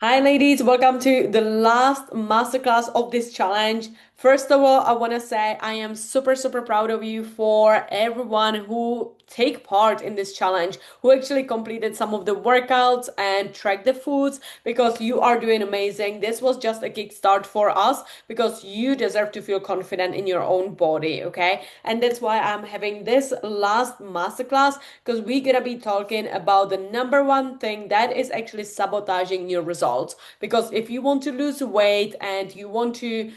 Hi, ladies. Welcome to the last masterclass of this challenge. First of all, I want to say I am super proud of you for everyone who take part in this challenge, who actually completed some of the workouts and tracked the foods because you are doing amazing. This was just a kickstart for us because you deserve to feel confident in your own body, okay? And that's why I'm having this last masterclass because we're gonna be talking about the number one thing that is actually sabotaging your results. Because if you want to lose weight and you want to,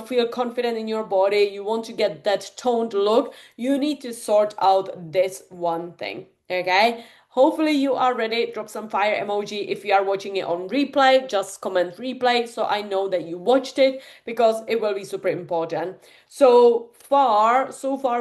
feel confident in your body, you want to get that toned look, you need to sort out this one thing, okay? Hopefully you are ready. Drop some fire emoji. If you are watching it on replay, just comment replay so I know that you watched it because it will be super important. So far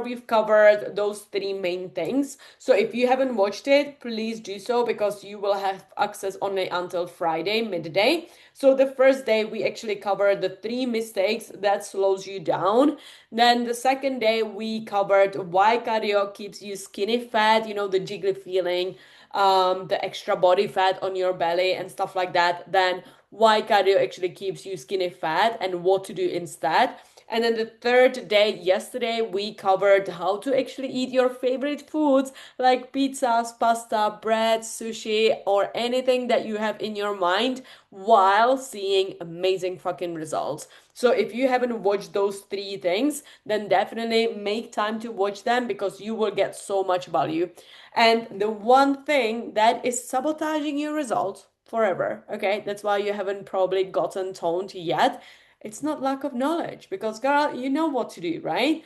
we've covered those three main things. So if you haven't watched it, please do so because you will have access only until Friday midday. So the first day we actually covered the three mistakes that slows you down. Then the second day we covered why cardio keeps you skinny fat, the jiggly feeling, the extra body fat on your belly and stuff like that. Then why cardio actually keeps you skinny fat and what to do instead. And then the third day, yesterday, we covered how to actually eat your favorite foods like pizzas, pasta, bread, sushi, or anything that you have in your mind while seeing amazing fucking results. So if you haven't watched those three things, then definitely make time to watch them because you will get so much value. And the one thing that is sabotaging your results forever, okay, that's why you haven't probably gotten toned yet. It's not lack of knowledge because, girl, you know what to do, right?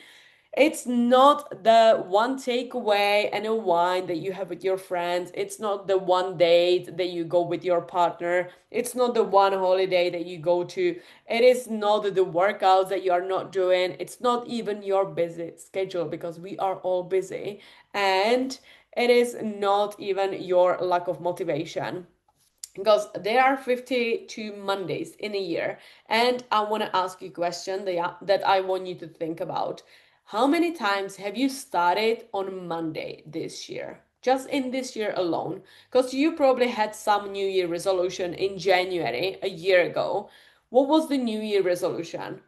It's not the one takeaway and a wine that you have with your friends. It's not the one date that you go with your partner. It's not the one holiday that you go to. It is not the workouts that you are not doing. It's not even your busy schedule because we are all busy. And it is not even your lack of motivation because there are 52 Mondays in a year. And I want to ask you a question that I want you to think about. How many times have you started on Monday this year? Just in this year alone. Because you probably had some New Year resolution in January a year ago. What was the New Year resolution?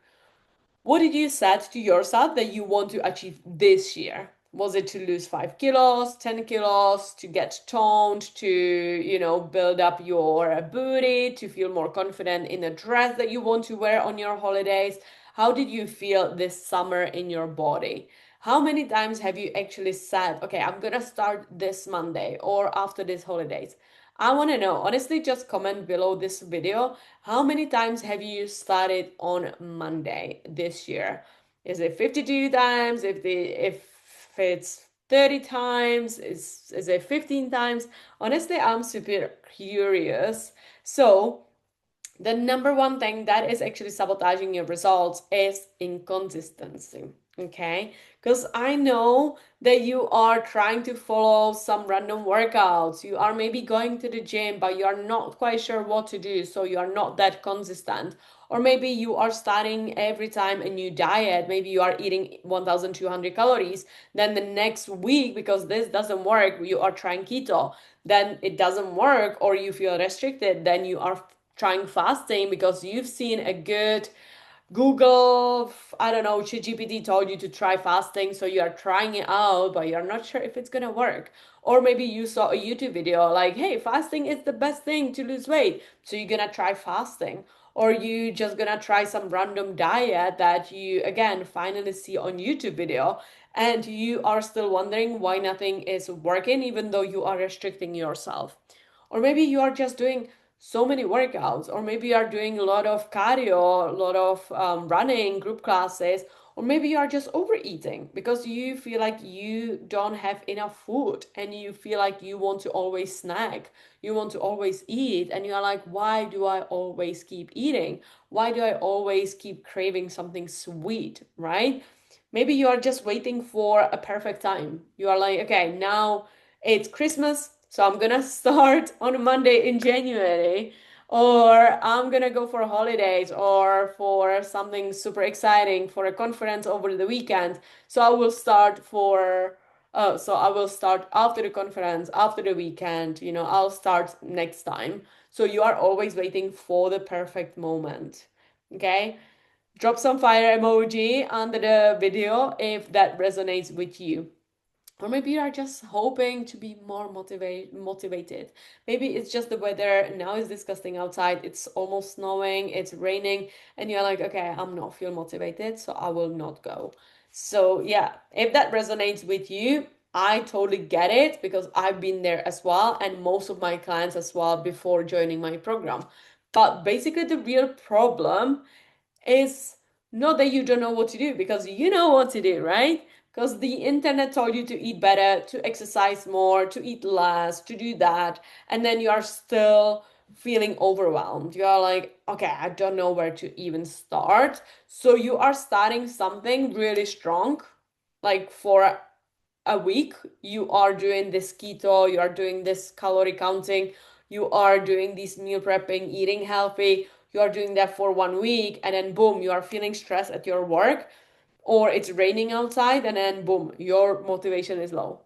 What did you set to yourself that you want to achieve this year? Was it to lose 5 kilos, 10 kilos, to get toned, to, build up your booty, to feel more confident in a dress that you want to wear on your holidays? How did you feel this summer in your body? How many times have you actually said, okay, I'm gonna start this Monday or after these holidays? I want to know. Honestly, just comment below this video. How many times have you started on Monday this year? Is it 52 times? If it's 30 times, is it 15 times? Honestly, I'm super curious. So, the number one thing that is actually sabotaging your results is inconsistency. Okay, because I know that you are trying to follow some random workouts. You are maybe going to the gym, but you are not quite sure what to do, so you are not that consistent. Or maybe you are starting every time a new diet. Maybe you are eating 1,200 calories. Then the next week, because this doesn't work, you are trying keto. Then it doesn't work, or you feel restricted. Then you are trying fasting because you've seen a good Google, I don't know, ChatGPT told you to try fasting, so you are trying it out, but you're not sure if it's gonna work. Or maybe you saw a YouTube video like, hey, fasting is the best thing to lose weight, so you're gonna try fasting. Or you just gonna try some random diet that you again finally see on YouTube video, and you are still wondering why nothing is working even though you are restricting yourself. Or maybe you are just doing so many workouts, or maybe you are doing a lot of cardio, a lot of running, group classes, or maybe you are just overeating because you feel like you don't have enough food and you feel like you want to always snack, you want to always eat, and you're like, why do I always keep eating? Why do I always keep craving something sweet, right? Maybe you are just waiting for a perfect time. You are like, okay, now it's Christmas, so I'm gonna start on a Monday in January, or I'm gonna go for holidays or for something super exciting for a conference over the weekend. So I will start for So I will start after the conference, after the weekend, I'll start next time. So you are always waiting for the perfect moment. Okay? Drop some fire emoji under the video if that resonates with you. Or maybe you are just hoping to be more motivated. Maybe it's just the weather. Now it's disgusting outside. It's almost snowing, it's raining, and you're like, okay, I'm not feel motivated, so I will not go. So yeah, if that resonates with you, I totally get it because I've been there as well, and most of my clients as well before joining my program. But basically, the real problem is not that you don't know what to do, because you know what to do, right? Because the internet told you to eat better, to exercise more, to eat less, to do that, and then you are still feeling overwhelmed. You are like, okay, I don't know where to even start. So you are starting something really strong, like for a week, you are doing this keto, you are doing this calorie counting, you are doing this meal prepping, eating healthy, you are doing that for 1 week, and then boom, you are feeling stressed at your work, or it's raining outside, and then boom, your motivation is low.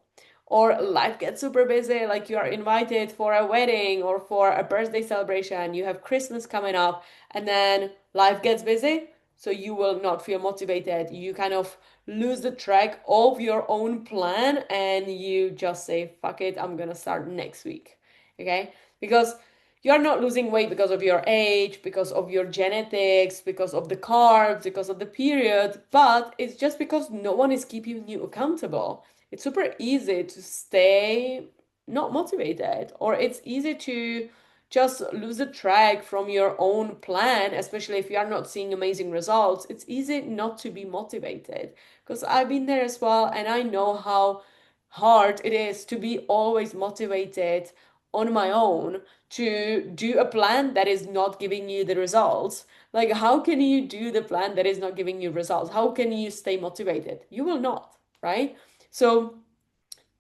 Or life gets super busy, like you are invited for a wedding or for a birthday celebration, you have Christmas coming up, and then life gets busy, so you will not feel motivated. You kind of lose the track of your own plan, and you just say, fuck it, I'm gonna start next week. Okay? Because you're not losing weight because of your age, because of your genetics, because of the carbs, because of the period, but it's just because no one is keeping you accountable. It's super easy to stay not motivated, or it's easy to just lose the track from your own plan, especially if you are not seeing amazing results. It's easy not to be motivated because I've been there as well, and I know how hard it is to be always motivated on my own to do a plan that is not giving you the results. Like, how can you do the plan that is not giving you results? How can you stay motivated? You will not, right? So,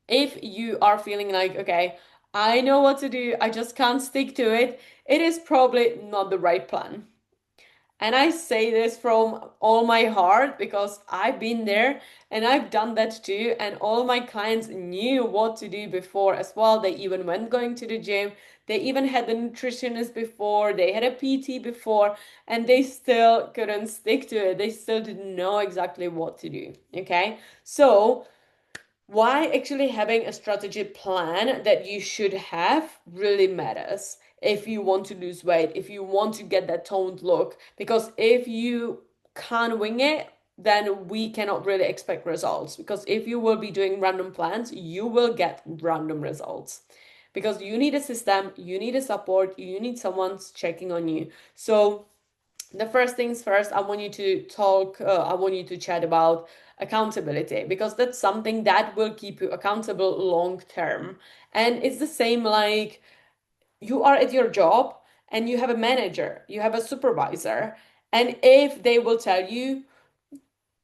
if you are feeling like, okay, I know what to do, I just can't stick to it, it is probably not the right plan. And I say this from all my heart because I've been there and I've done that too. And all my clients knew what to do before as well. They even went going to the gym. They even had the nutritionist before. They had a PT before, and they still couldn't stick to it. They still didn't know exactly what to do. Okay. So, why actually having a strategy plan that you should have really matters if you want to lose weight, if you want to get that toned look. Because if you can't wing it, then we cannot really expect results. Because if you will be doing random plans, you will get random results. Because you need a system, you need a support, you need someone checking on you. So, the first things first, I want you to I want you to chat about accountability, because that's something that will keep you accountable long term. And it's the same like you are at your job and you have a manager, you have a supervisor, and if they will tell you,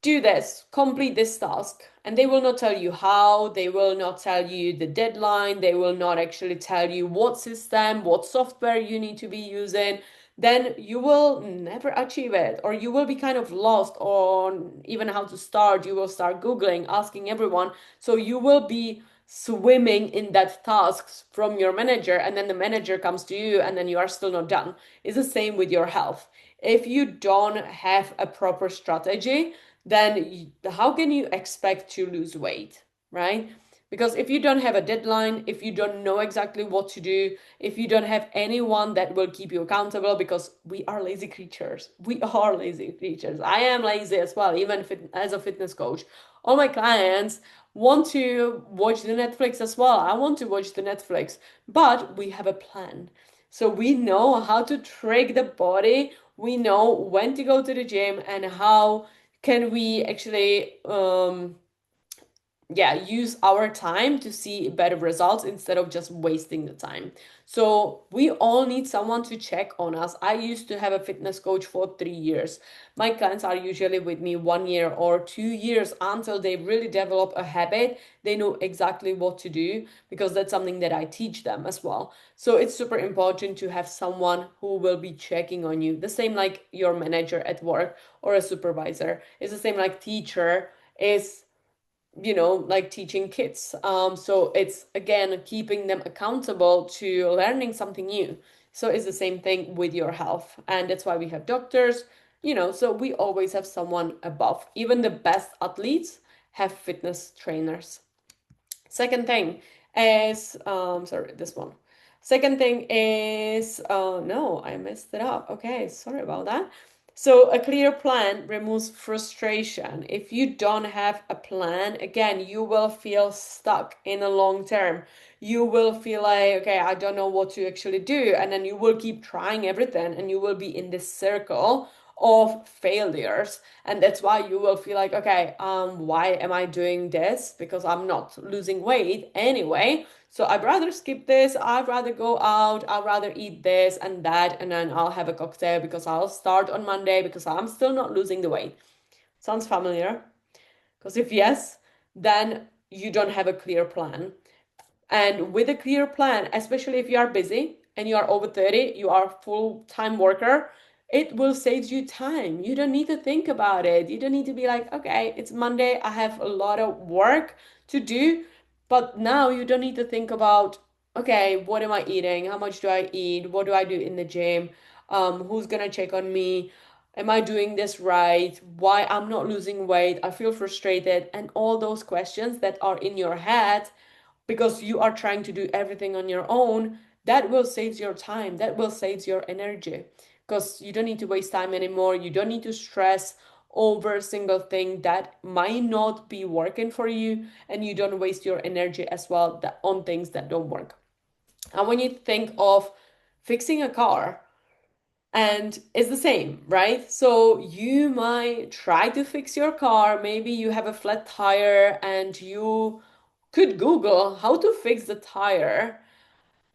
do this, complete this task. And they will not tell you how, they will not tell you the deadline, they will not actually tell you what system, what software you need to be using. Then you will never achieve it, or you will be kind of lost on even how to start. You will start Googling, asking everyone. So you will be swimming in that tasks from your manager, and then the manager comes to you, and then you are still not done. It's the same with your health. If you don't have a proper strategy, then how can you expect to lose weight, right? Because if you don't have a deadline, if you don't know exactly what to do, if you don't have anyone that will keep you accountable, because we are lazy creatures. We are lazy creatures. I am lazy as well, even as a fitness coach. All my clients want to watch the Netflix as well. I want to watch the Netflix, but we have a plan. So we know how to trick the body. We know when to go to the gym and how can we actually use our time to see better results instead of just wasting the time. So we all need someone to check on us. I used to have a fitness coach for 3 years. My clients are usually with me 1 year or 2 years until they really develop a habit. They know exactly what to do, because that's something that I teach them as well. So it's super important to have someone who will be checking on you. The same like your manager at work or a supervisor. It's the same like teacher is like teaching kids. So it's again keeping them accountable to learning something new. So it's the same thing with your health. And that's why we have doctors, so we always have someone above. Even the best athletes have fitness trainers. Second thing is, sorry, this one. Second thing is, no, I messed it up. Okay, sorry about that. So a clear plan removes frustration. If you don't have a plan, again, you will feel stuck in a long term. You will feel like, okay, I don't know what to actually do. And then you will keep trying everything and you will be in this circle of failures. And that's why you will feel like, okay, why am I doing this? Because I'm not losing weight anyway. So I'd rather skip this. I'd rather go out. I'd rather eat this and that. And then I'll have a cocktail because I'll start on Monday because I'm still not losing the weight. Sounds familiar? Because if yes, then you don't have a clear plan. And with a clear plan, especially if you are busy and you are over 30, you are a full-time worker, it will save you time. You don't need to think about it. You don't need to be like, okay, it's Monday, I have a lot of work to do. But now you don't need to think about, okay, what am I eating? How much do I eat? What do I do in the gym? Who's gonna check on me? Am I doing this right? Why I'm not losing weight? I feel frustrated. And all those questions that are in your head because you are trying to do everything on your own, that will save your time, that will save your energy because you don't need to waste time anymore. You don't need to stress over a single thing that might not be working for you, and you don't waste your energy as well on things that don't work. And when you think of fixing a car, and it's the same, right? So you might try to fix your car. Maybe you have a flat tire and you could Google how to fix the tire.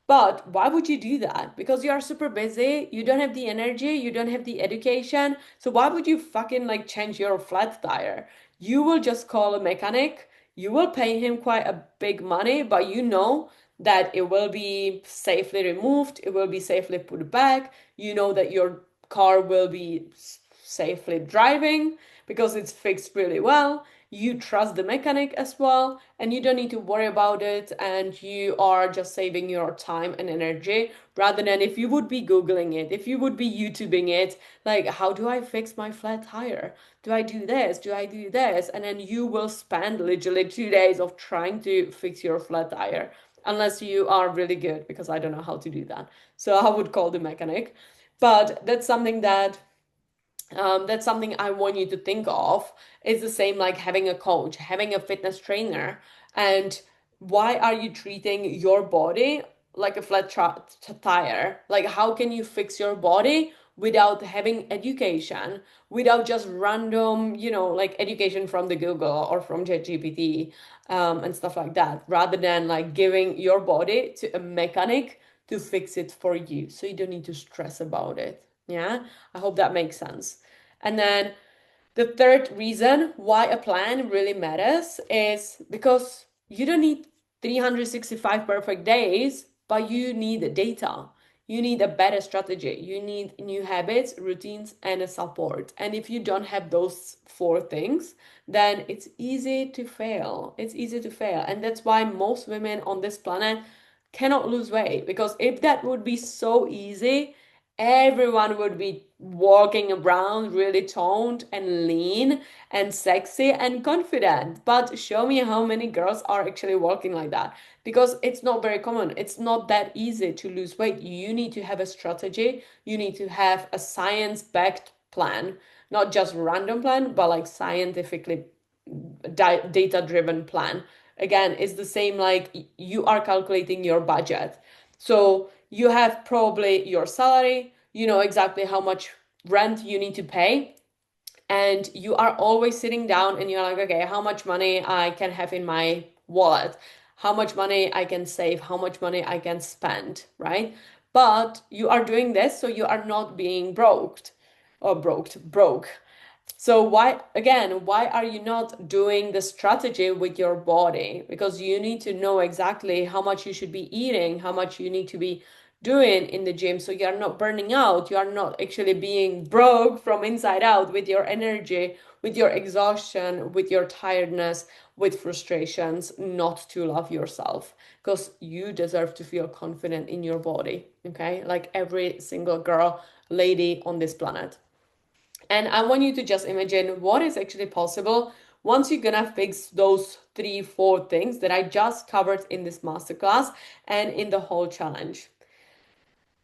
But why would you do that? Because you are super busy, you don't have the energy, you don't have the education. So why would you fucking like change your flat tire? You will just call a mechanic, you will pay him quite a big money, but you know that it will be safely removed, it will be safely put back. You know that your car will be safely driving because it's fixed really well. You trust the mechanic as well, and you don't need to worry about it, and you are just saving your time and energy rather than if you would be Googling it, if you would be YouTubing it, like, how do I fix my flat tire? Do I do this? Do I do this? And then you will spend literally 2 days of trying to fix your flat tire. Unless you are really good, because I don't know how to do that. So I would call the mechanic. But that's something I want you to think of. It's the same like having a coach, having a fitness trainer. And why are you treating your body like a tire? Like, how can you fix your body without having education, without just random, like education from the Google or from ChatGPT, and stuff like that, rather than like giving your body to a mechanic to fix it for you so you don't need to stress about it. Yeah, I hope that makes sense. And then the third reason why a plan really matters is because you don't need 365 perfect days, but you need data. You need a better strategy. You need new habits, routines, and a support. And if you don't have those four things, then it's easy to fail. It's easy to fail. And that's why most women on this planet cannot lose weight, because if that would be so easy, everyone would be walking around really toned and lean and sexy and confident. But show me how many girls are actually walking like that, because it's not very common. It's not that easy to lose weight. You need to have a strategy, you need to have a science-backed plan, not just random plan, but like scientifically data-driven plan. Again, it's the same like you are calculating your budget. So you have probably your salary, you know exactly how much rent you need to pay, and you are always sitting down and you're like, okay, how much money I can have in my wallet, how much money I can save, how much money I can spend, right? But you are doing this so you are not being broke. So why are you not doing the strategy with your body? Because you need to know exactly how much you should be eating, how much you need to be doing in the gym so you are not burning out, you are not actually being broke from inside out with your energy, with your exhaustion, with your tiredness, with frustrations, not to love yourself because you deserve to feel confident in your body, okay? Like every single girl, lady on this planet. And I want you to just imagine what is actually possible once you're gonna fix those three, four things that I just covered in this masterclass and in the whole challenge.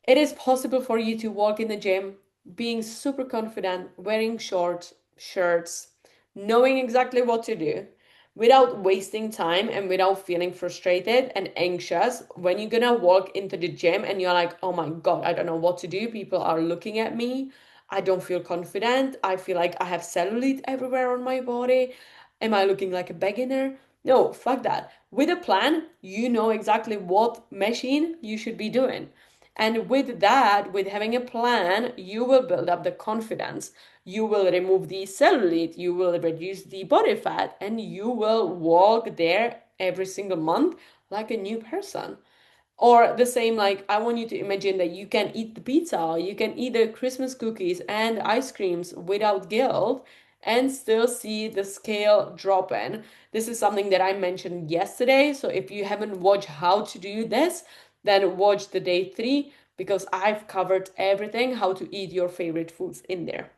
It is possible for you to walk in the gym being super confident, wearing short shirts, knowing exactly what to do without wasting time and without feeling frustrated and anxious when you're gonna walk into the gym and you're like, oh my God, I don't know what to do. People are looking at me. I don't feel confident. I feel like I have cellulite everywhere on my body. Am I looking like a beginner? No, fuck that. With a plan, you know exactly what machine you should be doing. And with that, with having a plan, you will build up the confidence. You will remove the cellulite, you will reduce the body fat, and you will walk there every single month like a new person. Or the same, like, I want you to imagine that you can eat the pizza, you can eat the Christmas cookies and ice creams without guilt and still see the scale drop in. This is something that I mentioned yesterday. So if you haven't watched how to do this, then watch the day 3 because I've covered everything how to eat your favorite foods in there.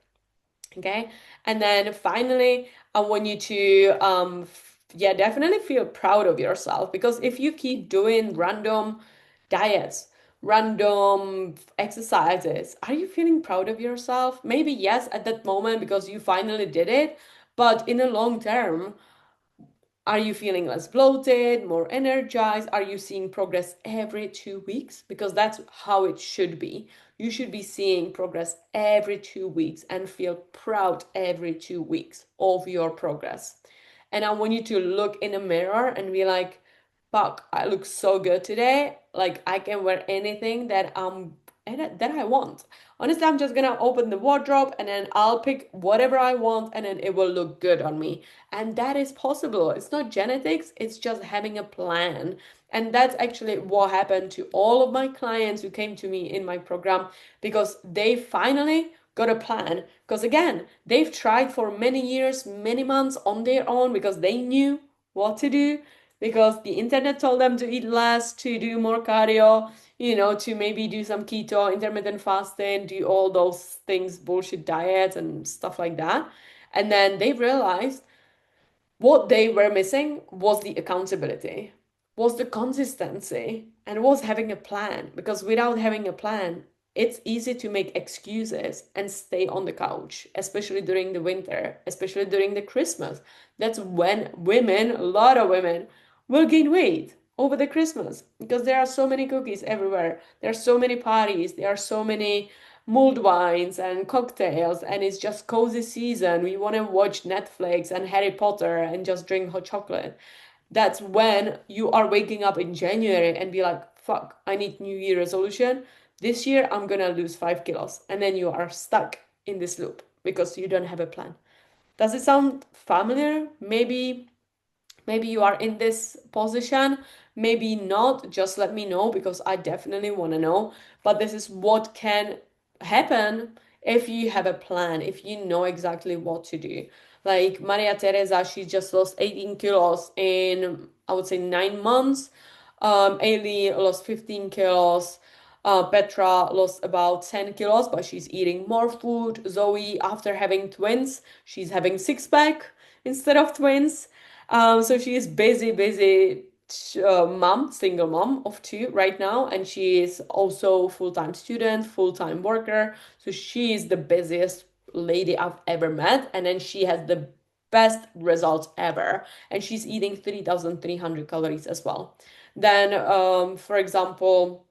Okay. And then finally, I want you to, yeah, definitely feel proud of yourself because if you keep doing random diets, random exercises, are you feeling proud of yourself? Maybe yes, at that moment because you finally did it, but in the long term, are you feeling less bloated, more energized? Are you seeing progress every 2 weeks? Because that's how it should be. You should be seeing progress every 2 weeks and feel proud every 2 weeks of your progress. And I want you to look in the mirror and be like, fuck, I look so good today. Like I can wear anything that I want. Honestly, I'm just gonna open the wardrobe and then I'll pick whatever I want and then it will look good on me. And that is possible. It's not genetics, it's just having a plan. And that's actually what happened to all of my clients who came to me in my program because they finally got a plan. Because again, they've tried for many years, many months on their own because they knew what to do, because the internet told them to eat less, to do more cardio, to maybe do some keto, intermittent fasting, do all those things, bullshit diets and stuff like that. And then they realized what they were missing was the accountability, was the consistency, and was having a plan. Because without having a plan, it's easy to make excuses and stay on the couch, especially during the winter, especially during the Christmas. That's when women, a lot of women, will gain weight over the Christmas because there are so many cookies everywhere. There are so many parties. There are so many mulled wines and cocktails, and it's just cozy season. We want to watch Netflix and Harry Potter and just drink hot chocolate. That's when you are waking up in January and be like, fuck, I need New Year resolution. This year I'm gonna lose 5 kilos. And then you are stuck in this loop because you don't have a plan. Does it sound familiar? Maybe you are in this position, maybe not. Just let me know because I definitely want to know. But this is what can happen if you have a plan, if you know exactly what to do. Like Maria Teresa, she just lost 18 kilos in, I would say, 9 months. Ailey lost 15 kilos. Petra lost about 10 kilos, but she's eating more food. Zoe, after having twins, she's having six pack instead of twins. So she is busy mom, single mom of two right now, and she is also full-time student, full-time worker. So she is the busiest lady I've ever met, and then she has the best results ever, and she's eating 3,300 calories as well. Then, for example,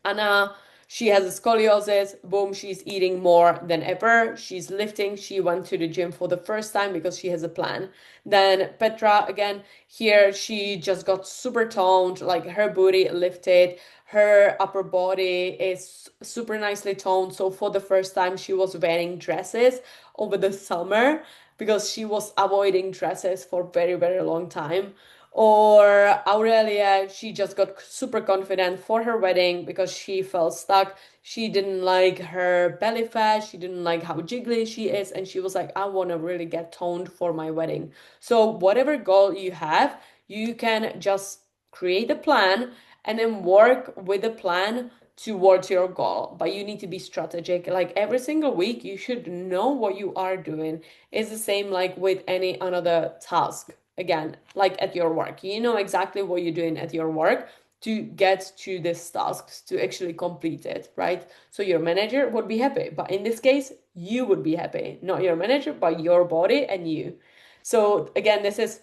Anna, she has a scoliosis. Boom, she's eating more than ever. She's lifting. She went to the gym for the first time because she has a plan. Then Petra, again, here she just got super toned, like her booty lifted. Her upper body is super nicely toned. So for the first time, she was wearing dresses over the summer because she was avoiding dresses for very, very long time. Or Aurelia, she just got super confident for her wedding because she felt stuck. She didn't like her belly fat, she didn't like how jiggly she is, and she was like, I want to really get toned for my wedding. So, whatever goal you have, you can just create a plan and then work with a plan towards your goal. But you need to be strategic. Like every single week, you should know what you are doing. It's the same like with any another task. Again, like at your work, you know exactly what you're doing at your work to get to this tasks to actually complete it, right? So your manager would be happy, but in this case, you would be happy, not your manager, but your body and you. So again, this is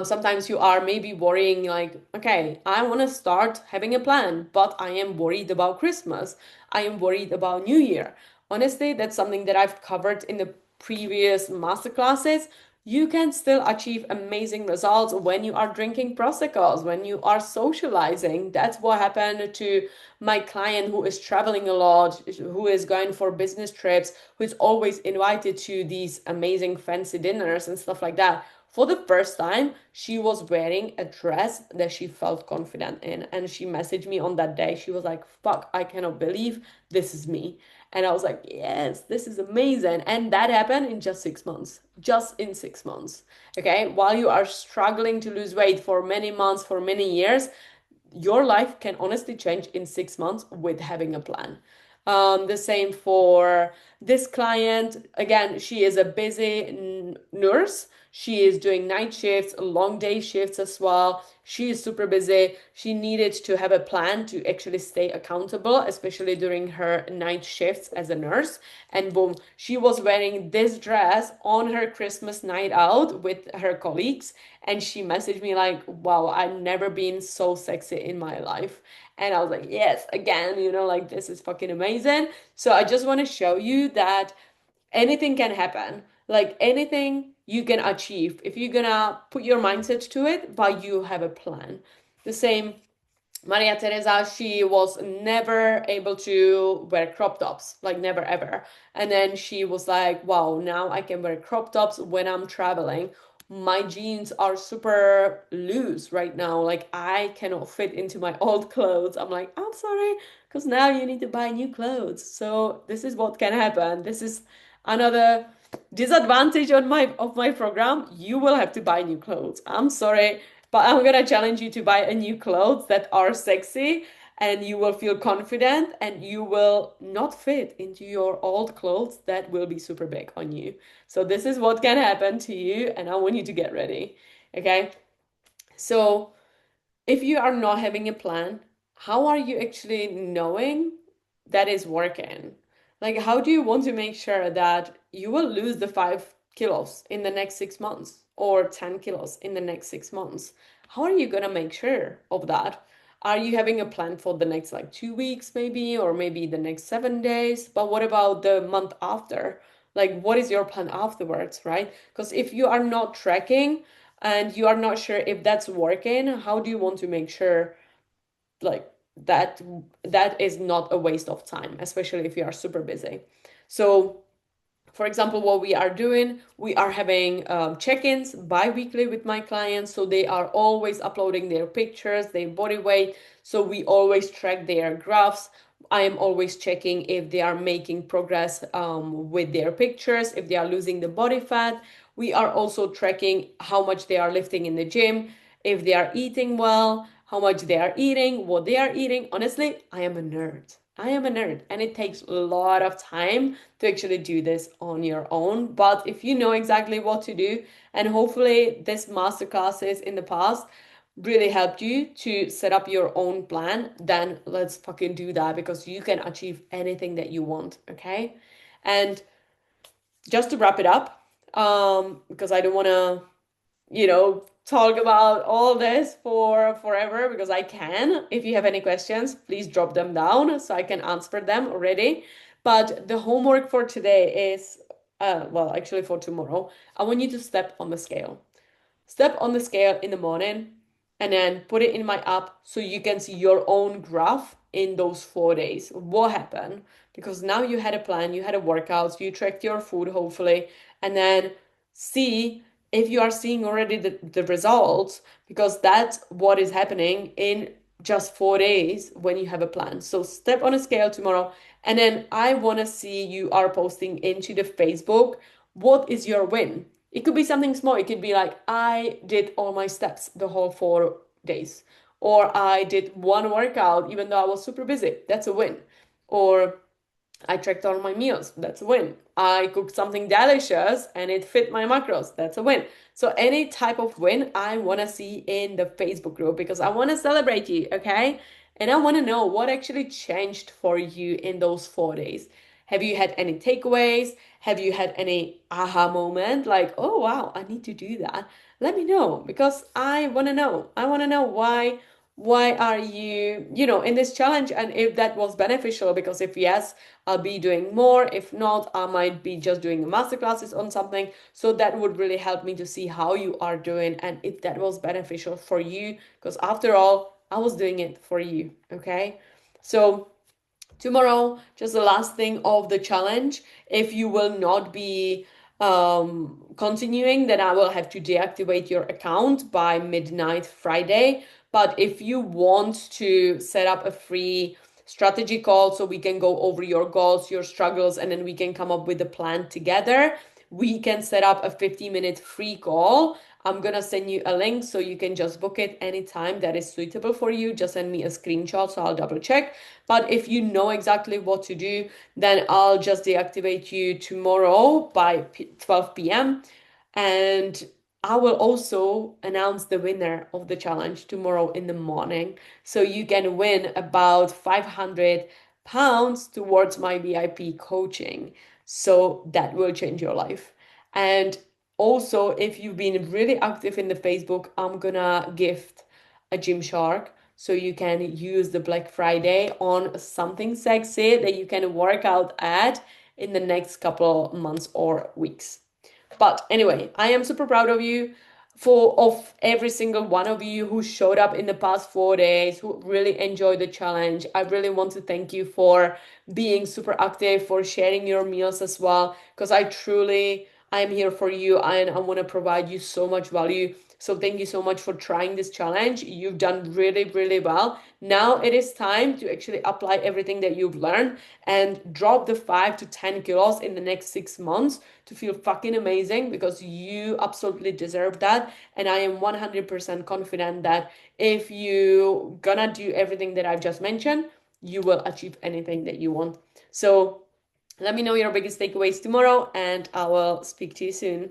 sometimes you are maybe worrying like, okay, I want to start having a plan, but I am worried about Christmas. I am worried about New Year. Honestly, that's something that I've covered in the previous masterclasses. You can still achieve amazing results when you are drinking proseccos, when you are socializing. That's what happened to my client who is traveling a lot, who is going for business trips, who is always invited to these amazing fancy dinners and stuff like that. For the first time, she was wearing a dress that she felt confident in. And she messaged me on that day. She was like, fuck, I cannot believe this is me. And I was like, yes, this is amazing. And that happened in just 6 months, just in 6 months. Okay. While you are struggling to lose weight for many months, for many years, your life can honestly change in 6 months with having a plan. The same for this client. Again, she is a busy nurse. She is doing night shifts, long day shifts as well. She is super busy. She needed to have a plan to actually stay accountable, especially during her night shifts as a nurse. And boom, she was wearing this dress on her Christmas night out with her colleagues. And she messaged me like, wow, I've never been so sexy in my life. And I was like, yes, again, like this is fucking amazing. So I just want to show you that anything can happen. Like anything you can achieve if you're gonna put your mindset to it, but you have a plan. The same Maria Teresa, she was never able to wear crop tops, like never ever. And then she was like, wow, now I can wear crop tops when I'm traveling. My jeans are super loose right now. Like I cannot fit into my old clothes. I'm like, I'm sorry, because now you need to buy new clothes. So this is what can happen. This is another disadvantage on my program. You will have to buy new clothes. I'm sorry, but I'm gonna challenge you to buy a new clothes that are sexy and you will feel confident and you will not fit into your old clothes that will be super big on you. So this is what can happen to you and I want you to get ready. Okay? So if you are not having a plan, how are you actually knowing that is working? Like, how do you want to make sure that you will lose the 5 kilos in the next 6 months or 10 kilos in the next 6 months? How are you going to make sure of that? Are you having a plan for the next like 2 weeks, maybe, or maybe the next 7 days? But what about the month after? Like, what is your plan afterwards, right? Because if you are not tracking, and you are not sure if that's working, how do you want to make sure like that is not a waste of time, especially if you are super busy? So for example, what we are doing, we are having check-ins bi-weekly with my clients. So they are always uploading their pictures, their body weight. So we always track their graphs. I am always checking if they are making progress with their pictures, if they are losing the body fat. We are also tracking how much they are lifting in the gym, if they are eating well, how much they are eating, what they are eating. Honestly, I am a nerd. I am a nerd, and it takes a lot of time to actually do this on your own. But if you know exactly what to do, and hopefully this masterclasses in the past really helped you to set up your own plan, then let's fucking do that because you can achieve anything that you want, okay? And just to wrap it up, because I don't want to talk about all this for forever because I can. If you have any questions, please drop them down so I can answer them already. But the homework for today is, well, actually for tomorrow, I want you to step on the scale. Step on the scale in the morning and then put it in my app so you can see your own graph in those 4 days. What happened? Because now you had a plan, you had a workout, you tracked your food, hopefully, and then see if you are seeing already the results, because that's what is happening in just 4 days when you have a plan. So step on a scale tomorrow, and then I want to see you are posting into the Facebook. What is your win? It could be something small. It could be like, I did all my steps the whole 4 days, or I did one workout even though I was super busy. That's a win. Or I tracked all my meals. That's a win. I cooked something delicious and it fit my macros. That's a win. So any type of win I want to see in the Facebook group because I want to celebrate you, okay? And I want to know what actually changed for you in those 4 days. Have you had any takeaways? Have you had any aha moment like, oh wow, I need to do that? Let me know because I want to know. I want to know why are you, in this challenge, and if that was beneficial, because if yes, I'll be doing more. If not, I might be just doing master classes on something. So that would really help me to see how you are doing and if that was beneficial for you. Because after all, I was doing it for you. Okay. So tomorrow, just the last thing of the challenge. If you will not be continuing, then I will have to deactivate your account by midnight Friday. But if you want to set up a free strategy call so we can go over your goals, your struggles, and then we can come up with a plan together, we can set up a 50-minute free call. I'm gonna send you a link so you can just book it anytime that is suitable for you. Just send me a screenshot so I'll double check. But if you know exactly what to do, then I'll just deactivate you tomorrow by 12 p.m. And I will also announce the winner of the challenge tomorrow in the morning. So you can win about 500 pounds towards my VIP coaching. So that will change your life. And also, if you've been really active in the Facebook, I'm gonna gift a Gymshark so you can use the Black Friday on something sexy that you can work out at in the next couple months or weeks. But anyway, I am super proud of you for of every single one of you who showed up in the past 4 days, who really enjoyed the challenge. I really want to thank you for being super active, for sharing your meals as well, because I am here for you and I want to provide you so much value. So thank you so much for trying this challenge. You've done really, really well. Now it is time to actually apply everything that you've learned and drop the 5 to 10 kilos in the next 6 months to feel fucking amazing because you absolutely deserve that. And I am 100% confident that if you gonna do everything that I've just mentioned, you will achieve anything that you want. So let me know your biggest takeaways tomorrow and I will speak to you soon.